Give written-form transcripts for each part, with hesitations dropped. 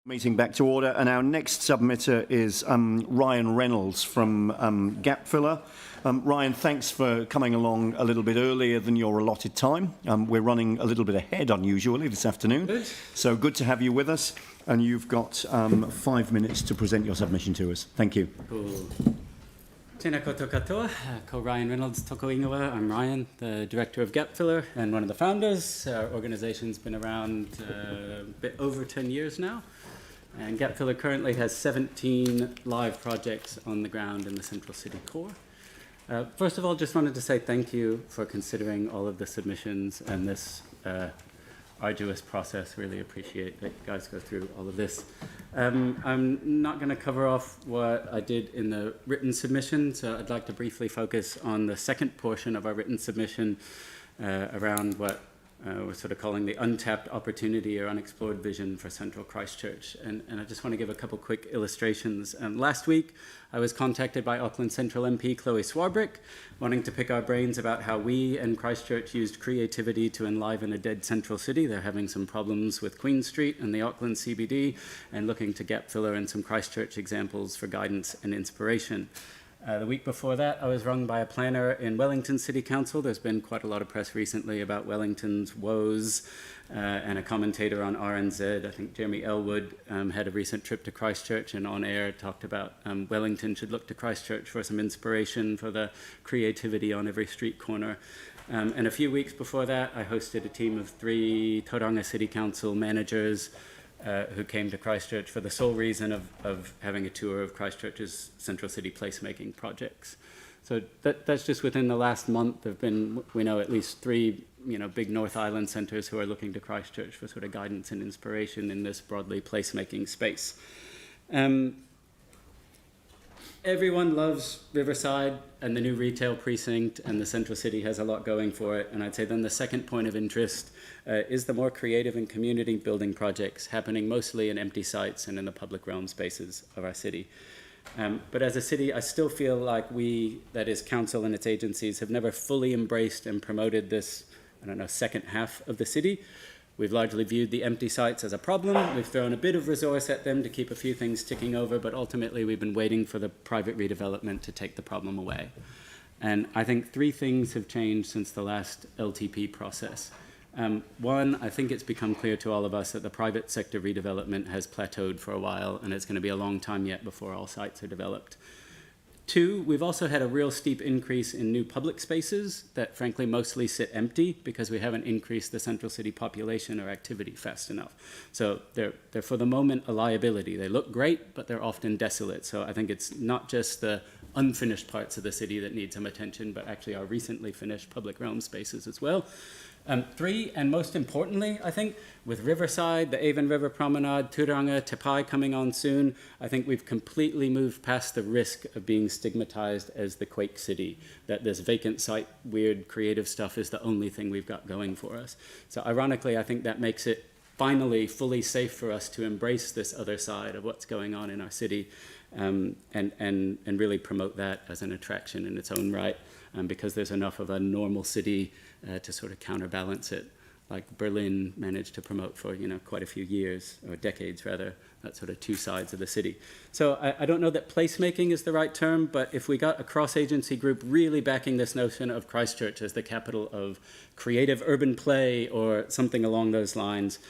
Meeting back to order, and our next submitter is Ryan Reynolds from Gap Filler. Ryan, thanks for coming along a little bit earlier than your allotted time. We're running a little bit ahead unusually this afternoon, Good. So good to have you with us, and you've got 5 minutes to present your submission to us. Thank you. Cool. Tēnā koutou katoa, ko Ryan Reynolds toko ingoa. I'm Ryan, the director of Gap Filler and one of the founders. Our organization's been around a bit over 10 years now. And Gap Filler currently has 17 live projects on the ground in the central city core. First of all, just wanted to say thank you for considering all of the submissions and this arduous process. Really appreciate that you guys go through all of this. I'm not going to cover off what I did in the written submission, so I'd like to briefly focus on the second portion of our written submission around what we're sort of calling the untapped opportunity or unexplored vision for Central Christchurch. And I just want to give a couple quick illustrations. Last week, I was contacted by Auckland Central MP Chloe Swarbrick, wanting to pick our brains about how we and Christchurch used creativity to enliven a dead central city. They're having some problems with Queen Street and the Auckland CBD, and looking to Gap Filler and some Christchurch examples for guidance and inspiration. The week before that, I was rung by a planner in Wellington City Council. There's been quite a lot of press recently about Wellington's woes, and a commentator on RNZ, I think Jeremy Elwood, had a recent trip to Christchurch and on air talked about Wellington should look to Christchurch for some inspiration for the creativity on every street corner. And a few weeks before that, I hosted a team of 3 Tauranga City Council managers who came to Christchurch for the sole reason of having a tour of Christchurch's central city placemaking projects. So that's just within the last month. There have been, we know, at least 3 big North Island centres who are looking to Christchurch for sort of guidance and inspiration in this broadly placemaking space. Everyone loves Riverside and the new retail precinct, and the central city has a lot going for it. And I'd say then the second point of interest is the more creative and community building projects happening mostly in empty sites and in the public realm spaces of our city. But as a city, I still feel like we, that is council and its agencies, have never fully embraced and promoted this, second half of the city. We've largely viewed the empty sites as a problem. We've thrown a bit of resource at them to keep a few things ticking over, but ultimately we've been waiting for the private redevelopment to take the problem away. And I think 3 things have changed since the last LTP process. One, I think it's become clear to all of us that the private sector redevelopment has plateaued for a while, and it's going to be a long time yet before all sites are developed. 2, we've also had a real steep increase in new public spaces that frankly mostly sit empty because we haven't increased the central city population or activity fast enough. So they're for the moment a liability. They look great, but they're often desolate. So I think it's not just the unfinished parts of the city that need some attention, but actually our recently finished public realm spaces as well. 3, and most importantly, I think, with Riverside, the Avon River Promenade, Turanga, Te Pai coming on soon, I think we've completely moved past the risk of being stigmatized as the Quake City, that this vacant site, weird creative stuff is the only thing we've got going for us. So ironically, I think that makes it finally fully safe for us to embrace this other side of what's going on in our city, and really promote that as an attraction in its own right, because there's enough of a normal city to sort of counterbalance it, like Berlin managed to promote for quite a few years, or decades rather, that sort of 2 sides of the city. So I don't know that placemaking is the right term, but if we got a cross-agency group really backing this notion of Christchurch as the capital of creative urban play or something along those lines,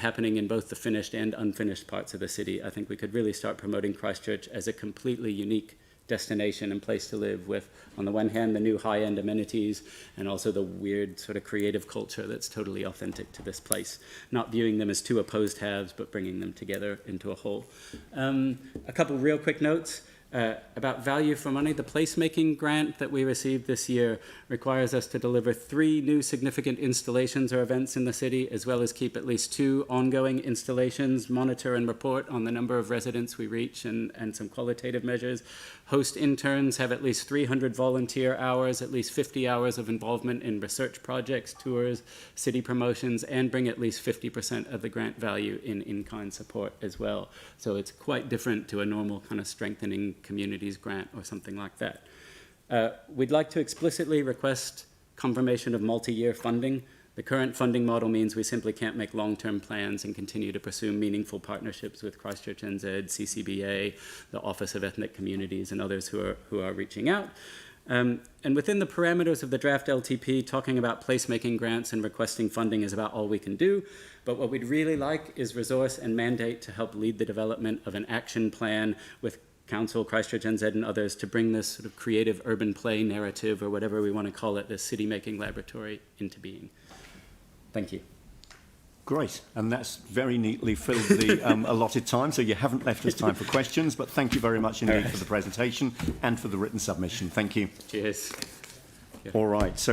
happening in both the finished and unfinished parts of the city, I think we could really start promoting Christchurch as a completely unique destination and place to live with, on the one hand, the new high-end amenities and also the weird sort of creative culture that's totally authentic to this place, not viewing them as 2 opposed halves, but bringing them together into a whole. A couple real quick notes. About value for money, the placemaking grant that we received this year requires us to deliver 3 new significant installations or events in the city, as well as keep at least 2 ongoing installations, monitor and report on the number of residents we reach, and some qualitative measures. Host interns, have at least 300 volunteer hours, at least 50 hours of involvement in research projects, tours, city promotions, and bring at least 50% of the grant value in-kind support as well. So it's quite different to a normal kind of strengthening communities grant or something like that. We'd like to explicitly request confirmation of multi-year funding The current funding model means we simply can't make long-term plans and continue to pursue meaningful partnerships with Christchurch NZ, CCBA, the Office of Ethnic Communities, and others who are reaching out. And within the parameters of the draft LTP, talking about placemaking grants and requesting funding is about all we can do. But what we'd really like is resource and mandate to help lead the development of an action plan with Council, Christchurch NZ, and others to bring this sort of creative urban play narrative, or whatever we want to call it, this city-making laboratory, into being. Thank you. Great, and that's very neatly filled the allotted time, so you haven't left us time for questions, but thank you very much indeed for the presentation and for the written submission. Thank you. Cheers. All right. So